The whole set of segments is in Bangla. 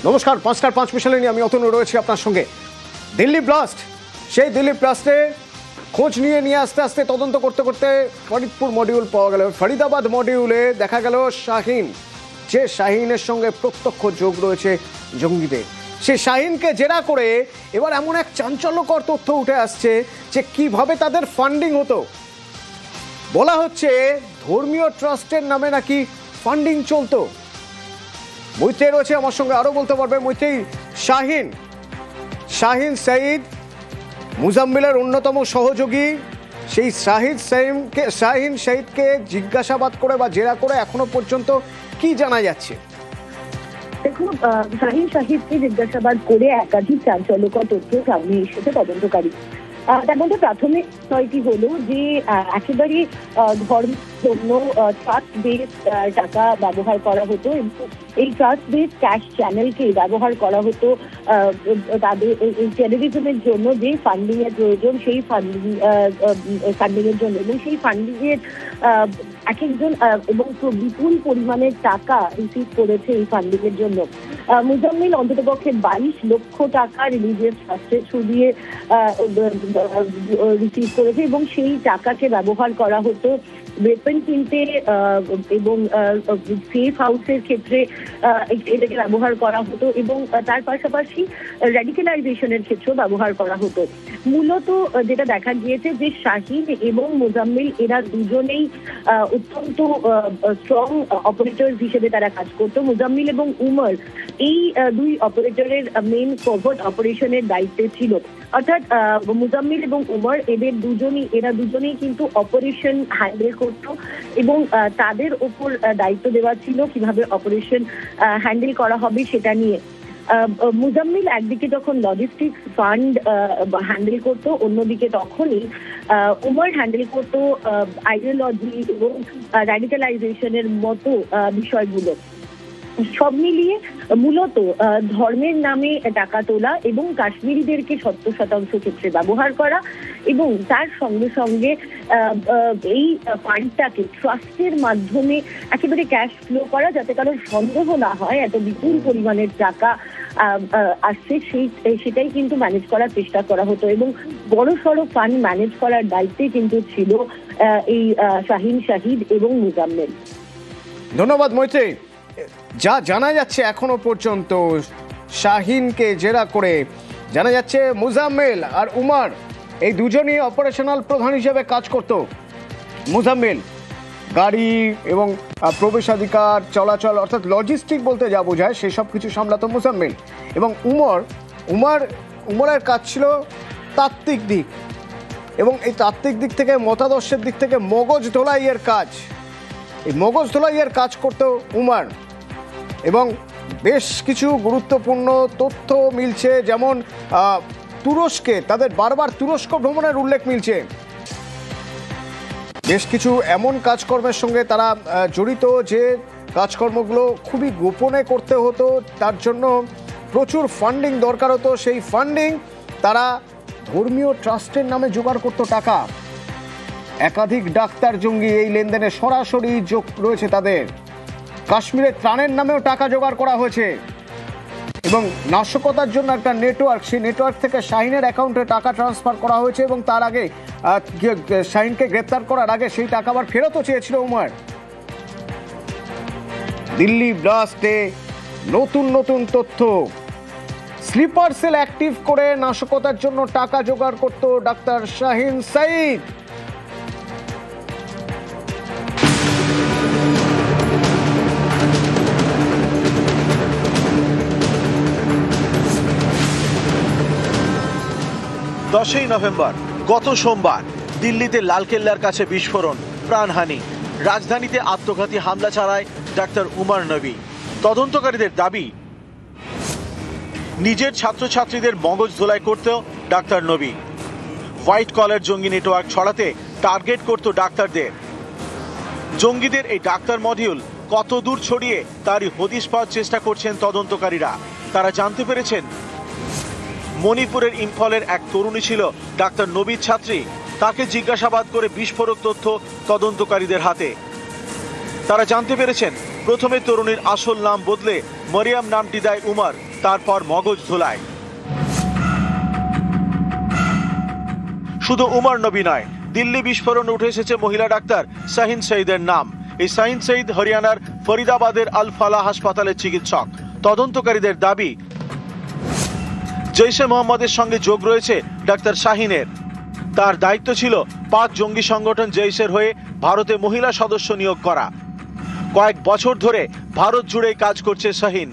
নমস্কার, ৫টার ৫ মিশনে নিয়ে আমি অতনু রয়েছি আপনার সঙ্গে। দিল্লি ব্লাস্ট, সেই দিল্লি ব্লাস্টে খোঁজ নিয়ে আস্তে আস্তে তদন্ত করতে করতে ফরিদপুর মডিউল পাওয়া গেল। ফরিদাবাদ মডিউলে দেখা গেল শাহিন, যে শাহিনের সঙ্গে প্রত্যক্ষ যোগ রয়েছে জঙ্গিদের, সে শাহিনকে জেরা করে এবার এমন এক চাঞ্চল্যকর তথ্য উঠে আসছে যে কিভাবে তাদের ফান্ডিং হতো। বলা হচ্ছে ধর্মীয় ট্রাস্টের নামে নাকি ফান্ডিং চলতো। মৈত্রী রয়েছে আমার সঙ্গে, আরো বলতে পারবে মৈত্রী। শাহিন সাঈদ মুজাম্মিলের অন্যতম সহযোগী, সেই শাহিন সাঈদকে জিজ্ঞাসাবাদ করে বা জেরা করে এখনো পর্যন্ত কি জানা যাচ্ছে? দেখুন, শাহিন সাঈদকে জিজ্ঞাসাবাদ করে একাধিক চাঞ্চল্যকর তথ্য সামনে এসেছে তদন্তকারী। তার মধ্যে প্রাথমিক বিষয়টি হলো যে একেবারে ধর্মের জন্য ট্রাস্ট বেস টাকা ব্যবহার করা হতো এবং এই ট্রাস্ট বেস ক্যাশ চ্যানেলকে ব্যবহার করা হতো তাদের এই টেররিজমের জন্য যে ফান্ডিং এর প্রয়োজন সেই ফান্ডিং এর জন্য, এবং সেই ফান্ডিং এর এক একজন এবং বিপুল পরিমাণের টাকা রিসিভ করেছে এই ফান্ডিং এর জন্য। মুজাম্মিল অন্ততপক্ষে 22 লক্ষ টাকা রিলিজিয়াস ট্রাস্টের থ্রু দিয়ে রিসিভ করেছে এবং সেই টাকাকে ব্যবহার করা হতো ওয়েপন কিনতে এবং সেফ হাউসের ক্ষেত্রে এটাকে ব্যবহার করা হতো এবং তার পাশাপাশি র্যাডিক্যালাইজেশনের ক্ষেত্রেও ব্যবহার করা হতো। মূলত যেটা দেখা গিয়েছে যে শাহিন এবং মুজাম্মিল এরা দুজনেই অত্যন্ত স্ট্রং অপারেটর হিসেবে তারা কাজ করতো। মুজাম্মিল এবং উমর এই দুই অপারেটরের মেইন কভার্ট অপারেশনের দায়িত্বে ছিল। অর্থাৎ মুজাম্মিল এবং উমর এরা দুজনেই কিন্তু অপারেশন হ্যান্ডেল করতো এবং তাদের ওপর দায়িত্ব দেওয়া ছিল কিভাবে অপারেশন হ্যান্ডেল করা হবে সেটা নিয়ে। মুজাম্মিল একদিকে যখন লজিস্টিক্স ফান্ড হ্যান্ডেল করতো, অন্যদিকে তখনই উমর হ্যান্ডেল করতো আইডিওলজি এবং র্যাডিক্যালাইজেশনের মতো বিষয়গুলো। সব মিলিয়ে মূলত ধর্মের নামে টাকা তোলা এবং কাশ্মীরিদেরকে 70% ক্ষেত্রে ব্যবহার করা এবং তার সঙ্গে সঙ্গে এই ফান্ডটাকে ট্রাস্টের মাধ্যমে একেবারে ক্যাশ ফ্লো করা, যাতে কারোর সন্দেহ না হয় এত বিপুল পরিমাণের টাকা আসছে সেটাই কিন্তু ম্যানেজ করার চেষ্টা করা হতো এবং বড় সড়ো ফান্ড ম্যানেজ করার দায়িত্বে কিন্তু ছিল এই শাহিন সাঈদ এবং মুজাম্মিল। ধন্যবাদ মৈত্রী। যা জানা যাচ্ছে এখনো পর্যন্ত শাহিনকে জেরা করে জানা যাচ্ছে মুজাম্মিল আর উমর এই দুজনই অপারেশনাল প্রধান হিসেবে কাজ করত। মুজাম্মিল গাড়ি এবং প্রবেশাধিকার চলাচল অর্থাৎ লজিস্টিক বলতে যা বোঝায় সেই সব কিছু সামলাতো মুজাম্মিল, এবং উমরের কাজ ছিল তাত্ত্বিক দিক, এবং এই তাত্ত্বিক দিক থেকে মতাদর্শের দিক থেকে মগজ ধোলাইয়ের কাজ, এই মগজ ধোলাইয়ের কাজ করতো উমর। এবং বেশ কিছু গুরুত্বপূর্ণ তথ্য মিলছে, যেমন তুরস্কে তাদের বারবার তুরস্ক ভ্রমণের উল্লেখ মিলছে। বেশ কিছু এমন কাজকর্মের সঙ্গে তারা জড়িত যে কাজকর্মগুলো খুবই গোপনে করতে হতো, তার জন্য প্রচুর ফান্ডিং দরকার হতো। সেই ফান্ডিং তারা ধর্মীয় ট্রাস্টের নামে জোগাড় করতো টাকা। একাধিক ডাক্তার জঙ্গি এই লেনদেনে সরাসরি যোগ রয়েছে তাদের। কাশ্মীরের ত্রাণের নামেও টাকা জোগাড় করা হয়েছে এবং নাশকতার জন্য একটা নেটওয়ার্ক, সেই নেটওয়ার্ক থেকে শাহিনের অ্যাকাউন্টে টাকা ট্রান্সফার করা হয়েছে এবং তার আগে শাহিনকে গ্রেপ্তার করার আগে সেই টাকা আবার ফেরতও চেয়েছিল উমর। দিল্লি ব্লাস্টে নতুন তথ্য, স্লিপার সেল অ্যাক্টিভ করে নাশকতার জন্য টাকা জোগাড় করত ডাক্তার শাহিন সাঈদ। নভেম্বর গত সোমবার দিল্লিতে লালকেল্লার কাছে বিস্ফোরণ, প্রাণহানি, রাজধানীতে আত্মঘাতী হামলা চালায় ডাক্তার উমর নবী। তদন্তকারীদের দাবি নিজের ছাত্রছাত্রীদের মগজ ধোলাই করতেও ডাক্তার নবী হোয়াইট কলার জঙ্গি নেটওয়ার্ক ছড়াতে টার্গেট করত ডাক্তারদের। জঙ্গিদের এই ডাক্তার মডিউল কত দূর ছড়িয়ে তারই হদিশ পাওয়ার চেষ্টা করছেন তদন্তকারীরা। তারা জানতে পেরেছেন মণিপুরের ইম্ফলের এক তরুণী ছিল ডাক্তার নবীর ছাত্রী। তাকে জিজ্ঞাসাবাদ করে বিস্ফোরক তথ্য তদন্তকারীদের হাতে। তারা জানতে পেরেছেন প্রথমে তরুণীর আসল নাম বদলে মরিয়াম নামটি দেয় উমর, তারপর মগজ ধোলায়। শুধু উমর নবী নয়, দিল্লি বিস্ফোরণে উঠে এসেছে মহিলা ডাক্তার শাহিন সঈদের নাম। এই শাহিন সঈদ হরিয়ানার ফরিদাবাদের আল ফালাহ হাসপাতালের চিকিৎসক। তদন্তকারীদের দাবি, জৈশে মোহাম্মদের সঙ্গে যোগ রয়েছে ডাক্তার শাহিনের। তার দায়িত্ব ছিল পাক জঙ্গি সংগঠন জৈশের হয়ে ভারতে মহিলা সদস্য নিয়োগ করা। কয়েক বছর ধরে ভারত জুড়েই কাজ করছে শাহিন।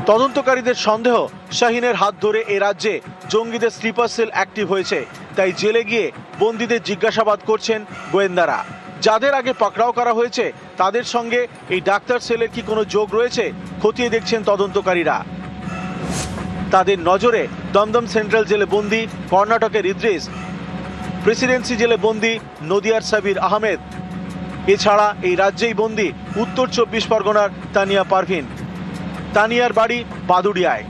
তদন্তকারীদের সন্দেহ, শাহিনের হাত ধরে এ রাজ্যে জঙ্গিদের স্লিপার সেল অ্যাক্টিভ হয়েছে, তাই জেলে গিয়ে বন্দীদের জিজ্ঞাসাবাদ করছেন গোয়েন্দারা। যাদের আগে পাকড়াও করা হয়েছে তাদের সঙ্গে এই ডাক্তার সেলের কি কোনো যোগ রয়েছে খতিয়ে দেখছেন তদন্তকারীরা। তাদের নজরে দমদম সেন্ট্রাল জেলে বন্দী কর্ণাটকের ইদ্রিস, প্রেসিডেন্সি জেলে বন্দী নদিয়ার সাবির আহমেদ। এছাড়া এই রাজ্যেই বন্দী উত্তর 24 পরগনার তানিয়া পারভিন। তানিয়ার বাড়ি বাদুড়িয়ায়।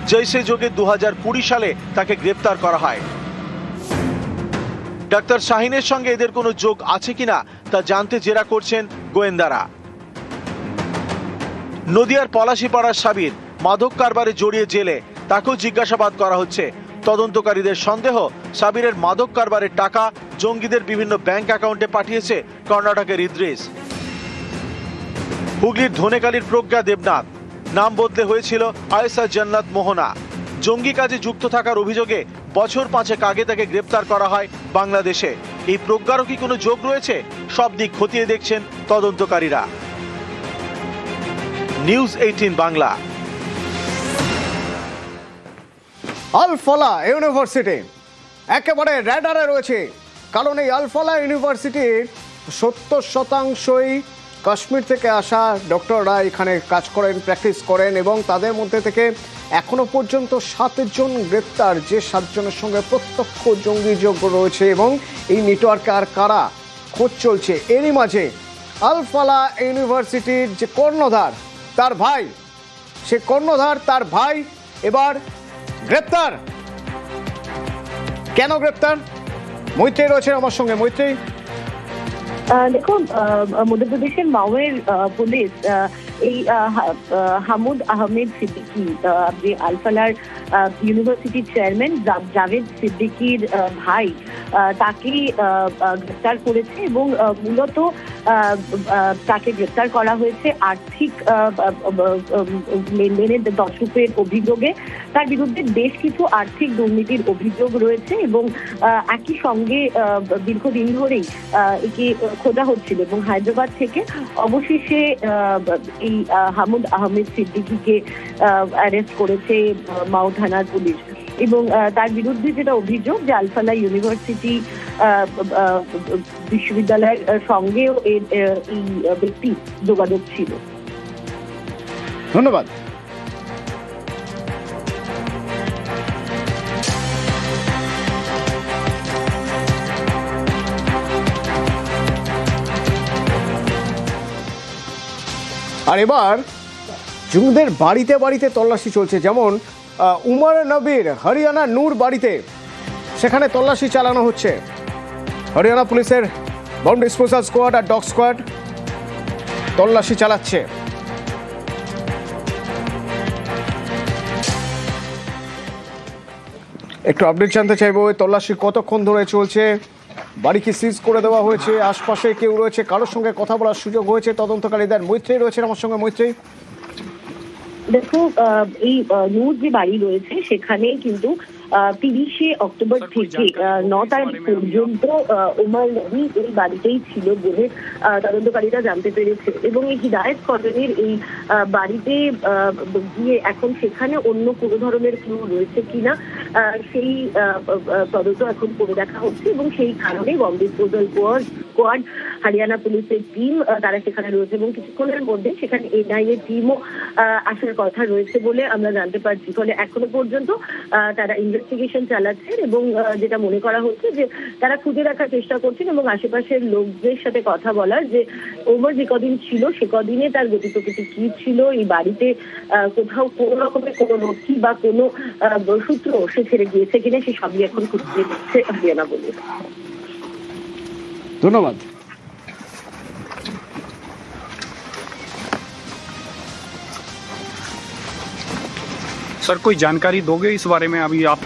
জৈশে যোগে 2020 সালে তাকে গ্রেপ্তার করা হয়। ডাক্তার শাহিনের সঙ্গে এদের কোনো যোগ আছে কিনা তা জানতে জেরা করছেন গোয়েন্দারা। নদিয়ার পলাশীপাড়ার সাবির মাদক কারবারে জড়িয়ে জেলে, তাকেও জিজ্ঞাসাবাদ করা হচ্ছে। তদন্তকারীদের সন্দেহ, সাবিরের মাদক কারবারের টাকা জঙ্গিদের বিভিন্ন ব্যাংক অ্যাকাউন্টে পাঠিয়েছে কর্ণাটকের ইদ্রিস। হুগলির ধনেকালির প্রজ্ঞা দেবনাথ, নাম বদলে হয়েছিল আয়েশা জান্নাত মোহনা। জঙ্গি কাজে যুক্ত থাকার অভিযোগে বছর 5 আগে তাকে গ্রেপ্তার করা হয় বাংলাদেশে। এই প্রজ্ঞারও কি কোনো যোগ রয়েছে? সব দিক খতিয়ে দেখছেন তদন্তকারীরা। নিউজ 18 বাংলা। আল ফালাহ ইউনিভার্সিটি একেবারে র্যাডারে রয়েছে, কারণ এই আল ফালাহ ইউনিভার্সিটির 70% কাশ্মীর থেকে আসা ডক্টররা এখানে কাজ করেন, প্র্যাকটিস করেন, এবং তাদের মধ্যে থেকে এখনো পর্যন্ত 7 জন গ্রেপ্তার, যে 7 জনের সঙ্গে প্রত্যক্ষ জঙ্গি যোগ রয়েছে এবং এই নেটওয়ার্কে আর কারা খোঁজ চলছে। এরই মাঝে আল ফালাহ ইউনিভার্সিটির যে কর্ণধার, তার ভাই, সে কর্ণধার তার ভাই এবার গ্রেপ্তার। কেন গ্রেপ্তার? মৈত্রী রয়েছে আমার সঙ্গে। মৈত্রী, দেখুন, মধ্যপ্রদেশের মাওয়ের পুলিশ এই হামুদ আহমেদ সিদ্দিকী, যে আল ফালাহ ইউনিভার্সিটির চেয়ারম্যান জাভেদ সিদ্দিকীর ভাই, তাকে গ্রেপ্তার করেছে এবং মূলত তাকে গ্রেপ্তার করা হয়েছে আর্থিক লেনদেনের তছরূপের অভিযোগে। তার বিরুদ্ধে বেশ কিছু আর্থিক দুর্নীতির অভিযোগ রয়েছে এবং একই সঙ্গে দীর্ঘদিন ধরেই একে খোঁজা হচ্ছিল এবং হায়দ্রাবাদ থেকে অবশেষে এই হামুদ আহমেদ সিদ্দিকীকে অ্যারেস্ট করেছে মাও থানার পুলিশ। এবং তার বিরুদ্ধে যেটা অভিযোগ যে আল ফালাহ ইউনিভার্সিটি বিশ্ববিদ্যালয়ের সঙ্গেও এই ব্যক্তি যোগাযোগ ছিল। ধন্যবাদ। আর এবার জঙ্গিদের বাড়িতে বাড়িতে তল্লাশি চলছে, যেমন উমর নবীর হরিয়ানা নূর বাড়িতে, সেখানে তল্লাশি চালানো হচ্ছে। হরিয়ানা পুলিশের বম ডিসপোজাল স্কোয়াড আর ডগ স্কোয়াড তল্লাশি চালাচ্ছে। একটু আপডেট জানতে চাইবো, ওই তল্লাশি কতক্ষণ ধরে চলছে, বাড়ি কি সিজ করে দেওয়া হয়েছে, আশপাশে কেউ রয়েছে, কারোর সঙ্গে কথা বলার সুযোগ হয়েছে তদন্তকারীদের? মৈত্রী রয়েছে আমার সঙ্গে। মৈত্রী, দেখো, এই নূর যে বাড়ি রয়েছে সেখানে কিন্তু 30শে অক্টোবর থেকে 9 তারিখ পর্যন্ত উমর নবী এই বাড়িতেই ছিল বলে তদন্তকারীরা জানতে পেরেছে। এবং এই হিদায়ত কলোনির এই বাড়িতে গিয়ে এখন সেখানে অন্য কোনো ধরনের ক্লু রয়েছে কিনা সেই তদন্ত এখন করে দেখা হচ্ছে এবং সেই কারণে বম ডিসপোজাল স্কোয়াড, হরিয়ানা পুলিশের টিম তারা সেখানে রয়েছে এবং কিছুক্ষণের মধ্যে সেখানে এনআইএ টিমও আসার কথা রয়েছে বলে আমরা জানতে পারছি। ফলে এখনো পর্যন্ত তারা ইনভেস্টিগেশন চালাচ্ছেন এবং যেটা মনে করা হচ্ছে যে তারা খুঁজে রাখার চেষ্টা করছেন এবং আশেপাশের লোকদের সাথে কথা বলার, যে ওমর যে কদিন ছিল সে কদিনে তার গতি প্রকৃতি কি ছিল, এই বাড়িতে কোথাও কোনো রকমের কোনো নথি বা কোনো সূত্র সে ছেড়ে গিয়েছে কিনা সে সবই এখন খুঁজতে দিচ্ছে হরিয়ানা বলে। ধন্যবাদ। सर कोई जानकारी दोगे इस बारे में अभी आप?